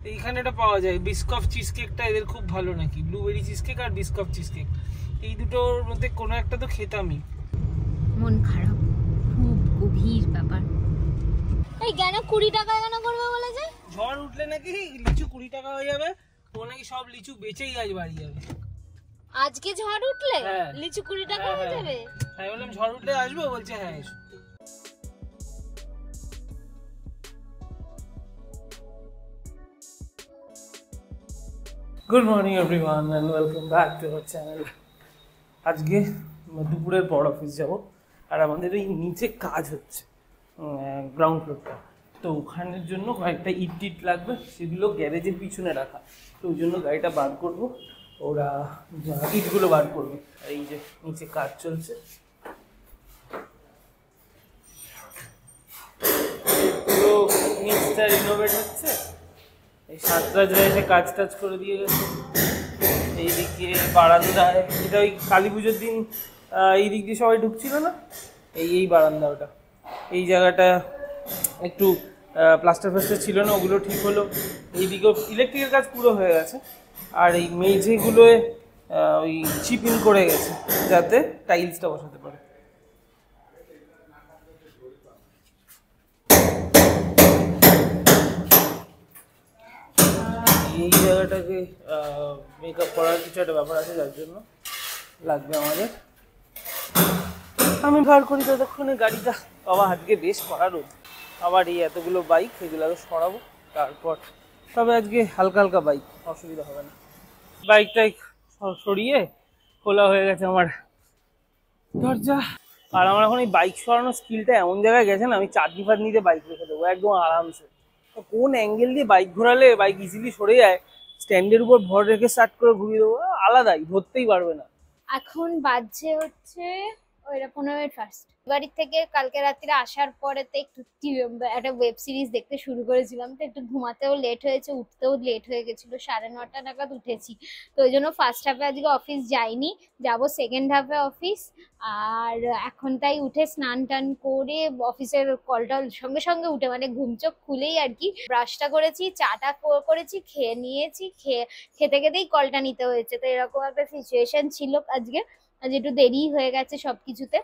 এইখানে এটা পাওয়া যায়। বিস্কফ চিজ কেকটা এদের খুব ভালো নাকি, ব্লুবেরি চিজ কেক আর বিস্কফ চিজ কেক, এই দুটোর মধ্যে কোনো একটা তো খেতামই। মন খারাপ, খুব গভীর ব্যাপার। এই কেন 20 টাকা কেন করবে বলেছে? ঝড় উঠলে নাকি লিচু 20 টাকা হয়ে যাবে, ও নাকি সব লিচু বেচেই আজ বাড়ি যাবে। আজকে ঝড় উঠলে লিচু 20 টাকা হয়ে যাবে? হ্যাঁ বললাম ঝড় উঠলে আসবো, বলছে হ্যাঁ এসো। Good morning everyone and welcome back to our channel. আজকে দুপুরের পর অফিস যাব, আর আমাদের এই নিচে কাজ হচ্ছে গ্রাউন্ড ফ্লোরটা, তো ওখানের জন্য কয়েকটা ইট টিট লাগবে, সেগুলো গ্যারেজের পিছনে রাখা, তো ওই জন্য গাড়িটা বার করবো, ওরা ইটগুলো বার করবে। আর এই যে নিচে কাজ চলছে, পুরো নিচটা রিনোভেট হচ্ছে। এই সাতরাজরা এসে কাজ টাজ করে দিয়ে গেছে। এইদিকে বারান্দায়, এটা ওই কালী পুজোর দিন এই দিক দিয়ে সবাই ঢুকছিল না, এই বারান্দা, ওটা এই জায়গাটা একটু প্লাস্টার ফ্লাস্টার ছিল না, ওগুলো ঠিক হলো। এইদিকেও ইলেকট্রিকের কাজ পুরো হয়ে গেছে, আর এই মেঝেগুলোয় ওই চিপিং করে গেছে যাতে টাইলসটা বসাতে পারে। এই জায়গাটাকে মেকআপ করার কিছু একটা ব্যাপার আছে, যার জন্য লাগবে আমাদের। আমি বার করি ততক্ষণে গাড়িটা। বাবা আজকে বেশ কড়া রোদ, আবার এই এতগুলো বাইক, এগুলো আরও সরাবো তারপর। তবে আজকে হালকা হালকা বাইক, অসুবিধা হবে না। বাইকটাই সরিয়ে খোলা হয়ে গেছে আমার দরজা। আর আমার এখন এই বাইক সরানোর স্কিলটা এমন জায়গায় গেছে না, আমি চাটনি ফাটনিতে বাইক রেখে দেবো একদম আরামসে। কোন অ্যাঙ্গেল দিয়ে বাইক ঘোরালে বাইক ইজিলি সরে যায়, স্ট্যান্ডের উপর ভর রেখে স্টার্ট করে ঘুরিয়ে দেবো, আলাদাই, ধরতেই পারবে না। এখন বাজছে হচ্ছে ওইটা 15 বাড়ির থেকে কালকে রাত্রিরে আসার পরে তো একটু একটা ওয়েব সিরিজ দেখতে শুরু করেছিলাম, তো একটু ঘুমাতেও লেট হয়েছে, উঠতেও লেট হয়ে গেছিলো, 9:30 নাগাদ উঠেছি। তো ওই জন্য ফার্স্ট হাফে আজকে অফিস যাইনি, যাবো সেকেন্ড হাফে অফিস। আর এখন তাই উঠে স্নান টান করে অফিসের কলটা সঙ্গে সঙ্গে উঠে, মানে ঘুম চোখ খুলেই আর কি ব্রাশটা করেছি, চাটা করেছি, খেয়ে নিয়েছি, খেতে খেতেই কলটা নিতে হয়েছে। তো এরকম একটা সিচুয়েশন ছিল আজকে, আজ একটু দেরি হয়ে গেছে সবকিছুতে।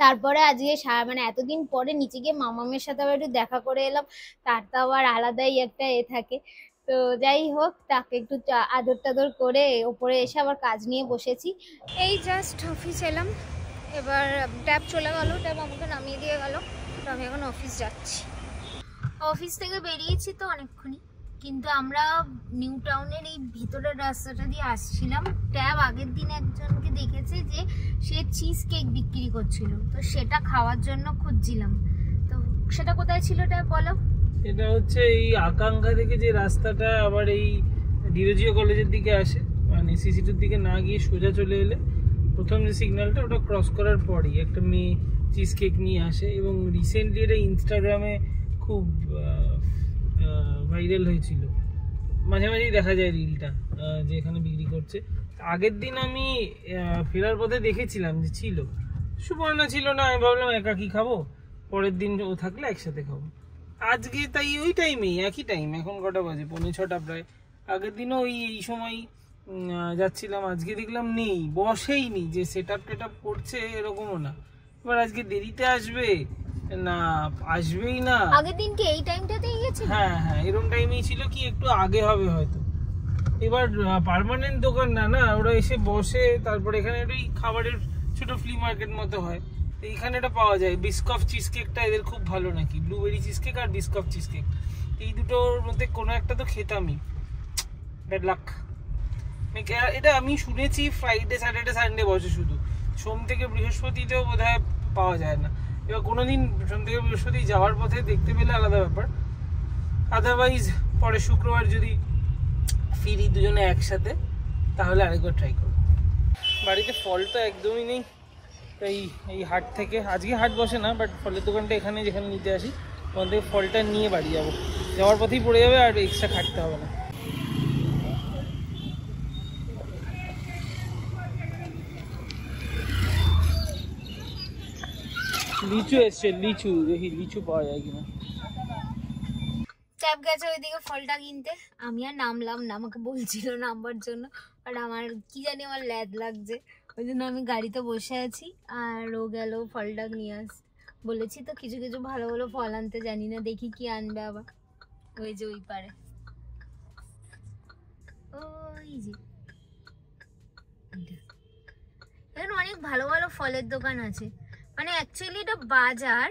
তারপরে আজকে মানে এতদিন পরে নিচে গিয়ে মামামের সাথে আবার একটু দেখা করে এলাম, তার তো আবার আলাদাই একটা থাকে। তো যাই হোক, তাকে একটু আদর টাদর করে ওপরে এসে আবার কাজ নিয়ে বসেছি। এই জাস্ট অফিস এলাম, এবার ট্যাব চলে গেল, ট্যাব আমাকে নামিয়ে দিয়ে গেল, তো আমি এখন অফিস যাচ্ছি। অফিস থেকে বেরিয়েছি তো অনেকক্ষণই, কিন্তু আমরা নিউ টাউনের এই ভিতরের রাস্তাটা দিয়ে আসছিলাম। ট্যাব আগের দিন একজনকে দেখেছে যে সে চিজ কেক বিক্রি করছিল, তো সেটা খাওয়ার জন্য খুঁজছিলাম। তো সেটা কোথায় ছিল ট্যাব বলো? এটা হচ্ছে এই আকাঙ্ক্ষা থেকে যে রাস্তাটা আবার এই ডিরোজিও কলেজের দিকে আসে, মানে সিসিটির দিকে না গিয়ে সোজা চলে এলে প্রথম যে সিগন্যালটা, ওটা ক্রস করার পরেই একটা মেয়ে চিজ কেক নিয়ে আসে, এবং রিসেন্টলি এটা ইনস্টাগ্রামে খুব ভাইরাল হয়েছিল, মাঝে মাঝেই দেখা যায় রিলটা যে এখানে বিক্রি করছে। আগের দিন আমি ফেরার পথে দেখেছিলাম যে ছিল, সুবর্ণা ছিল না, আমি ভাবলাম একা কি খাবো, পরের দিন ও থাকলে একসাথে খাবো। আজকে তাই ওই টাইমেই, একই টাইম, এখন কটা বাজে, 5:45 প্রায়। আগের দিনও এই সময় যাচ্ছিলাম, আজকে দেখলাম নেই, বসেই নি, যে সেট আপ টেট আপ করছে এরকমও না। এবার আজকে দেরিতে আসবে না আসবেই না। আগের দিন কি এই টাইমটাতেই গেছে? হ্যাঁ হ্যাঁ, এরকম টাইমেই ছিল, কি একটু আগে হবে হয়তো। এবার পার্মানেন্ট দোকান না, না ওরা এসে বসে, তারপর এখানে ওই খাবারের ছোট ফ্লি মার্কেট মতো হয়, এইখানে এটা পাওয়া যায়। বিস্কফ চিজ কেকটা এদের খুব ভালো নাকি, ব্লুবেরি চিজ কেক আর বিস্কফ চিজ কেক, এই দুটোর মধ্যে কোনো একটা তো খেতামই। Bad luck. এটা আমি শুনেছি ফ্রাইডে স্যাটারডে সানডে বসে, শুধু সোম থেকে বৃহস্পতিতেও বোধহয় পাওয়া যায় না। এবার কোনোদিন সোম থেকে বৃহস্পতি যাওয়ার পথে দেখতে পেলে আলাদা ব্যাপার, আদারওয়াইজ পরে শুক্রবার যদি ফিরি দুজনে একসাথে, তাহলে আরেকবার ট্রাই করব। বাড়িতে ফল তো একদমই নেই, তাই এই হাট থেকে, আজকে হাট বসে না, বাট ফলের দোকানটা এখানে যেখানে নিতে আসি, ওখান থেকে ফলটা নিয়ে বাড়ি যাবো, যাওয়ার পথেই পড়ে যাবে, আর এক্সট্রা খাটতে হবে না। লিচু এসছে, লিচু দেখি লিচু পাওয়া যায় কিনা। চুপচাপ গেছে ওইদিকে ফলটা কিনতে, আমি আর নামলাম না, আমাকে বলছিল নামবার জন্য, আর আমার কি জানি আমার ল্যাদ লাগছে, ওই জন্য আমি গাড়িতে বসে আছি আর ও গেল ফলটা নিয়ে আস। বলেছি তো কিছু কিছু ভালো ভালো ফল আনতে, জানি না দেখি কি আনবে আবার। ওই যে ওই পারে, ওই যে এখানে অনেক ভালো ভালো ফলের দোকান আছে, মানে অ্যাকচুয়ালি এটা বাজার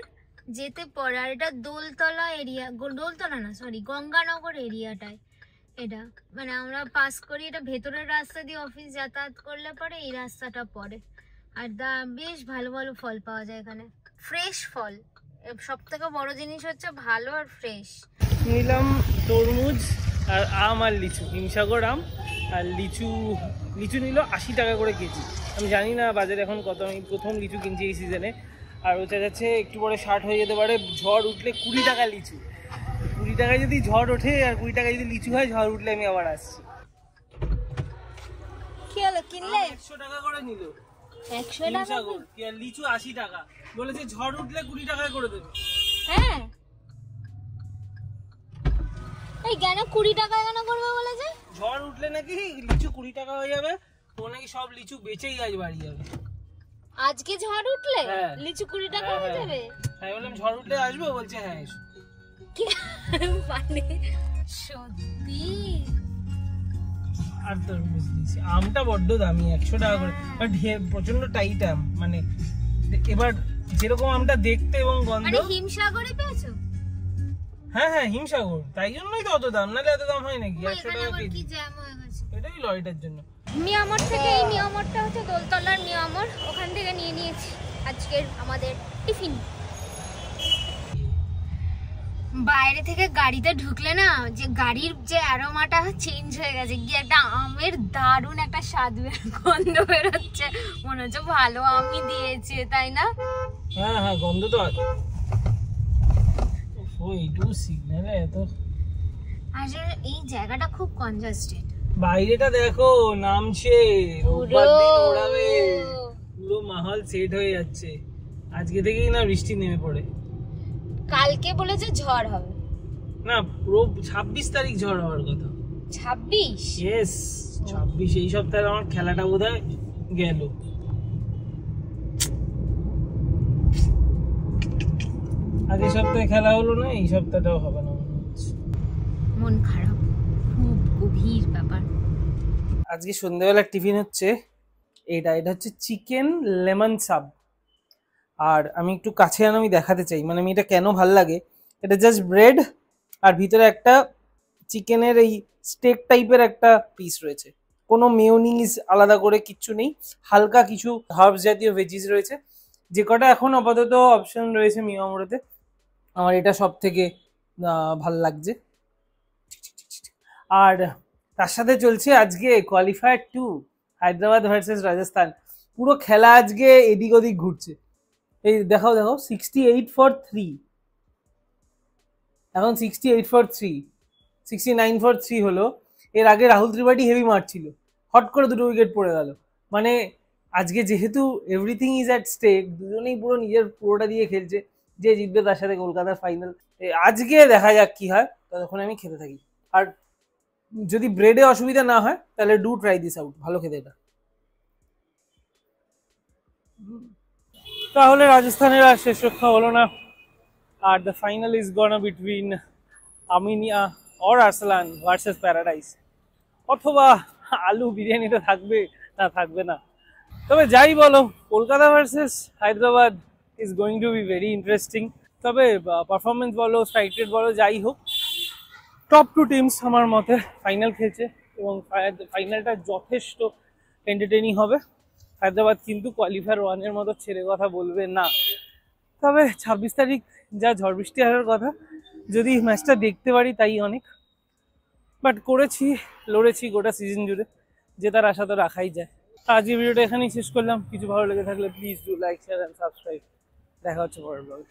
যেতে পড়ে, আর এটা দোলতলা এরিয়া, দোলতলা না সরি গঙ্গানগর এরিয়াটায় এটা, মানে আমরা পাস করি, এটা ভেতরের রাস্তা দিয়ে অফিস যাতায়াত করলে পরে এই রাস্তাটা পড়ে। আর বেশ ভালো ভালো ফল পাওয়া যায় এখানে, ফ্রেশ ফল, সব থেকে বড় জিনিস হচ্ছে ভালো আর ফ্রেশ। নিলাম তরমুজ আর আম আর লিচু, হিমসাগর আম আর লিচু। লিচু নিল 80 টাকা করে কেজি। আমি জানি না বাজারে এখন কত, আমি প্রথম লিচু কিনছি এই সিজনে। আর ও চাইছে একটু পরে 60 হয়ে যেতে পারে, ঝড় উঠলে 20 টাকা লিচু। 20 টাকায় যদি ঝড় ওঠে আর 20 টাকায় যদি লিচু হয়, ঝড় উঠলে আমি আবার আসছি। কি হলো কিনলে? 100 টাকা করে নিল 100 টাকা, কি আর লিচু 80 টাকা, বলেছে ঝড় উঠলে 20 টাকায় করে দেবে। হ্যাঁ এই কেন 20 টাকা কেন করবে বলেছে? ঝড় উঠলে নাকি লিচু 20 টাকা হয়ে যাবে, ও নাকি সব লিচু বেচেই আজ বাড়ি যাবে। আজকে ঝড় উঠলে লিচু 20 টাকা হয়ে যাবে? আমি বললাম ঝড় উঠলে আসবে, বলছে হ্যাঁ এসো। মানে সত্যি। আর তরমুজ দিয়েছি, আমটা বড্ড দামি 100 টাকা করে, বাট প্রচন্ড টাইট আম, মানে এবার যেরকম আমটা দেখতে এবং গন্ধ। মানে হিমসাগরে পেয়েছো? হ্যাঁ হ্যাঁ হিমসাগর, তাই জন্যই তো অত দাম, নাহলে এত দাম হয় নাকি? 100 টাকা কেজি। কি জ্যাম হয়ে গেছে এটাই লরিটার জন্য। মিয়ামর থেকে, এই মিয়ামরটা হচ্ছে দোলতলার মিয়ামর, ওখান থেকে নিয়ে নিয়েছি আজকের আমাদের টিফিন। বাইরে থেকে গাড়িতে ঢুকলে না, যে গাড়ির যে অ্যারোমাটা চেঞ্জ হয়ে গেছে, গিয়ে একটা আমের দারুণ একটা স্বাদ গন্ধ বেরোচ্ছে, মনে হচ্ছে ভালো আমই দিয়েছে, তাই না? হ্যাঁ হ্যাঁ গন্ধ তো আছে। এইটুকু সিগন্যালে এত, আসলে এই জায়গাটা খুব কনজাস্টেড। বাইরেটা দেখো নামছে, রোববার দিন ওড়াবে, পুরো মাহল সেট হয়ে যাচ্ছে। আজকে থেকেই না বৃষ্টি নেমে পড়ে। কালকে বলেছে ঝড় হবে, না পুরো 26 তারিখ ঝড় হওয়ার কথা। 26? ইয়েস 26, এই সপ্তাহে আমার খেলাটা বোধহয় গেল। আগের সপ্তাহে খেলা হলো না, এই সপ্তাহটাও হবে না মনে হচ্ছে। মন খারাপ, খুব গভীর ব্যাপার। আজকে সন্ধ্যাবেলার টিফিন হচ্ছে এটা হচ্ছে চিকেন লেমন সাব। আর আমি একটু কাছে আমি দেখাতে চাই, মানে আমি এটা কেন ভাল লাগে। এটা জাস্ট ব্রেড আর ভিতরে একটা চিকেনের এই স্টেক টাইপের একটা পিস রয়েছে, কোনো মেয়োনিজ আলাদা করে কিচ্ছু নেই, হালকা কিছু হার্বস জাতীয় ভেজিস রয়েছে, যে কটা এখন আপাতত অপশন রয়েছে মিয়ামোড়েতে। আমার এটা সব থেকে ভাল লাগছে। আর তার সাথে চলছে আজকে কোয়ালিফায়ার 2 হায়দ্রাবাদ ভার্সেস রাজস্থান। পুরো খেলা আজকে এদিক ওদিক ঘুরছে। এই দেখাও 68 for 3, এখন 68 for 3, 69 for 3 হলো। এর আগে রাহুল ত্রিপাঠী হেভি মারছিল, হট করে 2 উইকেট পড়ে গেল। মানে আজকে যেহেতু এভরিথিং ইজ অ্যাট স্টেক, দুজনেই পুরো নিজের পুরোটা দিয়ে খেলছে, যে জিতবে তার সাথে কলকাতার ফাইনাল। আজকে দেখা যাক কি হয়, ততক্ষণ আমি খেতে থাকি। আর যদি ব্রেডে অসুবিধা না হয় তাহলে ডু ট্রাই দিস আউট, ভালো খেতে এটা। তাহলে রাজস্থানের আর শেষ রক্ষা হলো না, আর the final is gonna between Aminia or Arsalan versus Paradise. অথবা আলু বিরিয়ানিতে থাকবে, না থাকবে না। তবে যাই বলো, Kolkata versus Hyderabad is going to be very interesting. তবে পারফরমেন্স বলো, স্ট্রাইক রেট বলো, যাই হোক, টপ 2 টিমস আমার মতে ফাইনাল খেলছে এবং ফাইনালটা যথেষ্ট এন্টারটেইনিং হবে। হায়দ্রাবাদ কিন্তু কোয়ালিফায়ার 1-এর মতো ছেড়ে কথা বলবে না। তবে 26 তারিখ যা ঝড় বৃষ্টি হওয়ার কথা, যদি ম্যাচটা দেখতে পারি তাই অনেক। বাট লড়েছি গোটা সিজন জুড়ে, জেতার আশা তো রাখাই যায়। আজকে ভিডিওটা এখানেই শেষ করলাম। কিছু ভালো লেগে থাকলে please do like, share and subscribe. দেখা হচ্ছে পরের ব্লগে।